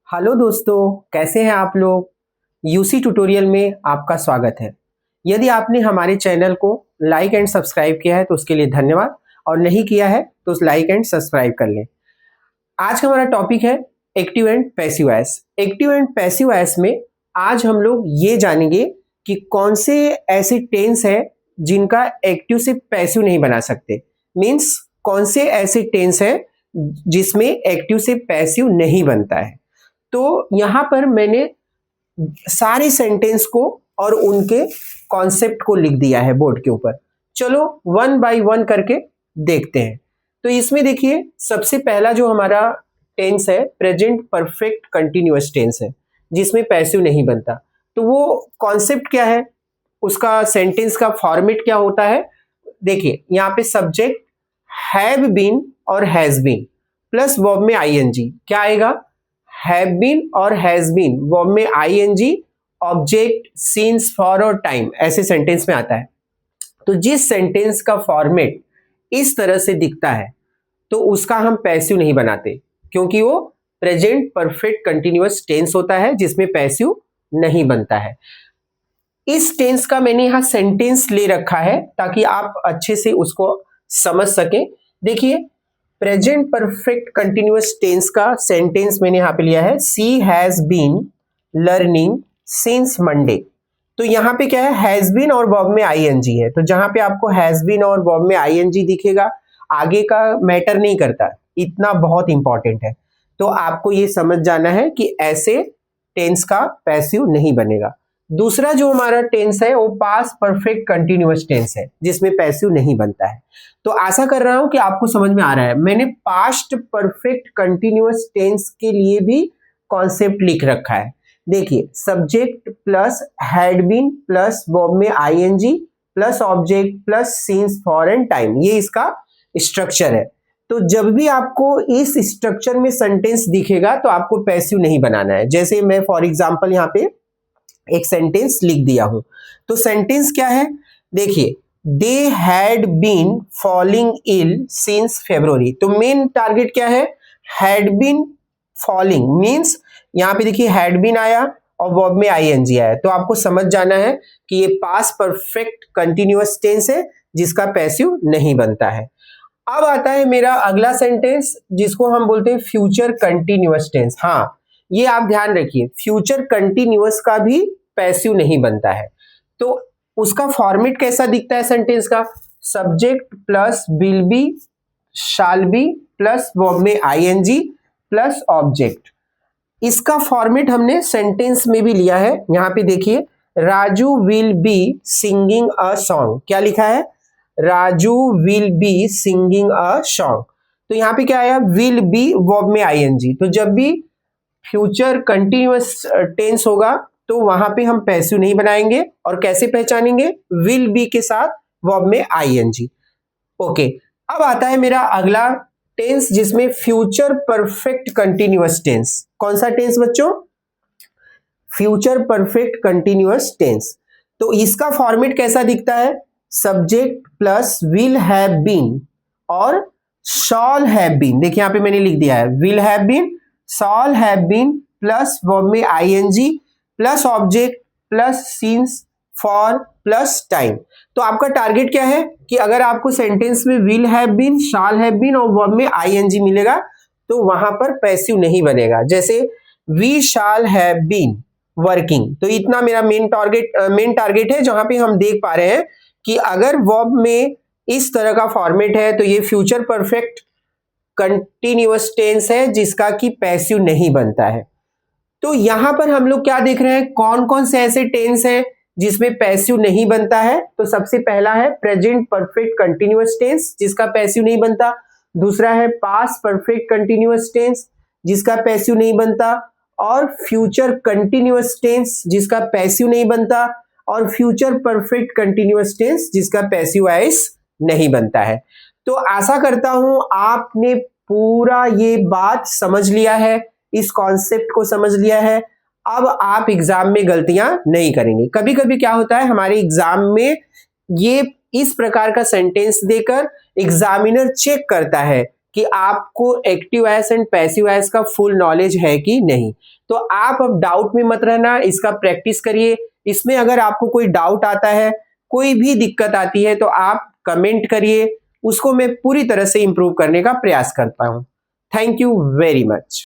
Hello दोस्तों, कैसे हैं आप लोग। यूसी ट्यूटोरियल में आपका स्वागत है। यदि आपने हमारे चैनल को लाइक एंड सब्सक्राइब किया है तो उसके लिए धन्यवाद, और नहीं किया है तो उस लाइक एंड सब्सक्राइब कर लें। आज का हमारा टॉपिक है active and passive voice. Active and passive voice में आज हम लोग ये जानेंगे कि कौन से ऐसे टेंस है जिनका एक्टिव से पैसिव नहीं बना सकते। मीन्स कौन से ऐसे टेंस है जिसमें एक्टिव से पैसिव नहीं बनता है। तो यहाँ पर मैंने सारे सेंटेंस को और उनके कॉन्सेप्ट को लिख दिया है बोर्ड के ऊपर। चलो वन बाय वन करके देखते हैं। तो इसमें देखिए, सबसे पहला जो हमारा टेंस है प्रेजेंट परफेक्ट कंटिन्यूअस टेंस है जिसमें पैसिव नहीं बनता। तो वो कॉन्सेप्ट क्या है, उसका सेंटेंस का फॉर्मेट क्या होता है। देखिए यहाँ पे सब्जेक्ट हैव बीन और हैज बीन प्लस वर्ब में आईएनजी क्या आएगा, हैव बीन और हैज बीन, वर्ब में आईएनजी, ऑब्जेक्ट, सीन्स, फॉर और टाइम, ऐसे सेंटेंस में आता है। तो जिस सेंटेंस का फॉर्मेट इस तरह से दिखता है तो उसका हम पैसिव नहीं बनाते, क्योंकि वो प्रेजेंट परफेक्ट कंटिन्यूअस टेंस होता है जिसमें पैसिव नहीं बनता है। इस टेंस का मैंने यहाँ सेंटेंस ले रखा है ताकि आप अच्छे से उसको समझ सकें। देखिए, प्रेजेंट परफेक्ट कंटिन्यूअस टेंस का सेंटेंस मैंने यहाँ पे लिया है, she has been learning since Monday. तो यहाँ पे क्या है, हैज बीन और वर्ब में आईएनजी है। तो जहां पे आपको हैज बीन और वर्ब में आईएनजी दिखेगा, आगे का मैटर नहीं करता, इतना बहुत इंपॉर्टेंट है। तो आपको ये समझ जाना है कि ऐसे टेंस का पैसिव नहीं बनेगा। दूसरा जो हमारा टेंस है वो पास्ट परफेक्ट कंटिन्यूअस टेंस है जिसमें पैसिव नहीं बनता है। तो आशा कर रहा हूं कि आपको समझ में आ रहा है। मैंने पास्ट परफेक्ट कंटिन्यूअस टेंस के लिए भी कॉन्सेप्ट लिख रखा है। देखिए, subject plus had been plus verb में ING plus object plus since, for and time, ये इसका स्ट्रक्चर है। तो जब भी आपको इस स्ट्रक्चर में सेंटेंस दिखेगा तो आपको पैसिव नहीं बनाना है। जैसे मैं फॉर एग्जांपल यहाँ पे एक सेंटेंस लिख दिया हूं। तो सेंटेंस क्या है, देखिए, they had been falling ill since February. तो मेन टारगेट क्या है, हैड बीन फॉलिंग, मीन्स यहाँ पे देखिए हैड बीन आया और वर्ब में आईएनजी आया। तो आपको समझ जाना है कि ये पास्ट परफेक्ट कंटिन्यूअस टेंस है जिसका पैसिव नहीं बनता है। अब आता है मेरा अगला सेंटेंस जिसको हम बोलते हैं फ्यूचर कंटिन्यूअस टेंस। हाँ, ये आप ध्यान रखिए, फ्यूचर कंटिन्यूअस का भी पैसिव नहीं बनता है। तो उसका फॉर्मेट कैसा दिखता है सेंटेंस का, subject plus will be, shall be plus verb में आईएनजी प्लस ऑब्जेक्ट। इसका फॉर्मेट हमने सेंटेंस में भी लिया है। यहाँ पे देखिए, Raju will be singing a song, क्या लिखा है, Raju will be singing a song. तो यहाँ पे क्या आया, विल बी वर्ब में आईएनजी। तो जब भी फ्यूचर कंटिन्यूअस टेंस होगा तो वहां पे हम पैसिव नहीं बनाएंगे। और कैसे पहचानेंगे, विल बी के साथ वर्ब में आईएनजी। ओके, अब आता है मेरा अगला टेंस जिसमें फ्यूचर परफेक्ट कंटिन्यूअस टेंस। कौन सा टेंस बच्चों, फ्यूचर परफेक्ट कंटिन्यूअस टेंस। तो इसका फॉर्मेट कैसा दिखता है, subject plus will have been और शॉल हैव बीन। देखिए यहाँ पे मैंने लिख दिया है, will have been, shall have been plus verb में ING plus object plus since, for plus time. तो आपका टारगेट क्या है कि अगर आपको सेंटेंस में will have been, shall have been और वर्ब में आईएनजी मिलेगा तो वहां पर पैसिव नहीं बनेगा। जैसे we shall have been working. तो इतना मेरा मेन टारगेट है जहां पे हम देख पा रहे हैं कि अगर वर्ब में इस तरह का फॉर्मेट है तो ये फ्यूचर परफेक्ट कंटिन्यूअस टेंस है जिसका कि पैसिव नहीं बनता है। तो यहां पर हम लोग क्या देख रहे हैं, कौन कौन से ऐसे टेंस हैं जिसमें पैसिव नहीं बनता है। तो सबसे पहला है प्रेजेंट परफेक्ट कंटिन्यूअस टेंस जिसका पैसिव नहीं बनता। दूसरा है पास्ट परफेक्ट कंटिन्यूअस टेंस जिसका पैसिव नहीं बनता। और फ्यूचर कंटिन्यूअस टेंस जिसका पैसिव नहीं बनता। और फ्यूचर परफेक्ट कंटिन्यूअस टेंस जिसका पैसिव वॉइस नहीं बनता है। तो आशा करता हूं आपने पूरा ये बात समझ लिया है, इस कॉन्सेप्ट को समझ लिया है। अब आप एग्जाम में गलतियां नहीं करेंगे। कभी कभी क्या होता है, हमारे एग्जाम में ये इस प्रकार का सेंटेंस देकर एग्जामिनर चेक करता है कि आपको active voice and passive voice का फुल नॉलेज है कि नहीं। तो आप अब डाउट में मत रहना, इसका प्रैक्टिस करिए। इसमें अगर आपको कोई डाउट आता है, कोई भी दिक्कत आती है, तो आप कमेंट करिए, उसको मैं पूरी तरह से इम्प्रूव करने का प्रयास करता हूँ। Thank you very much.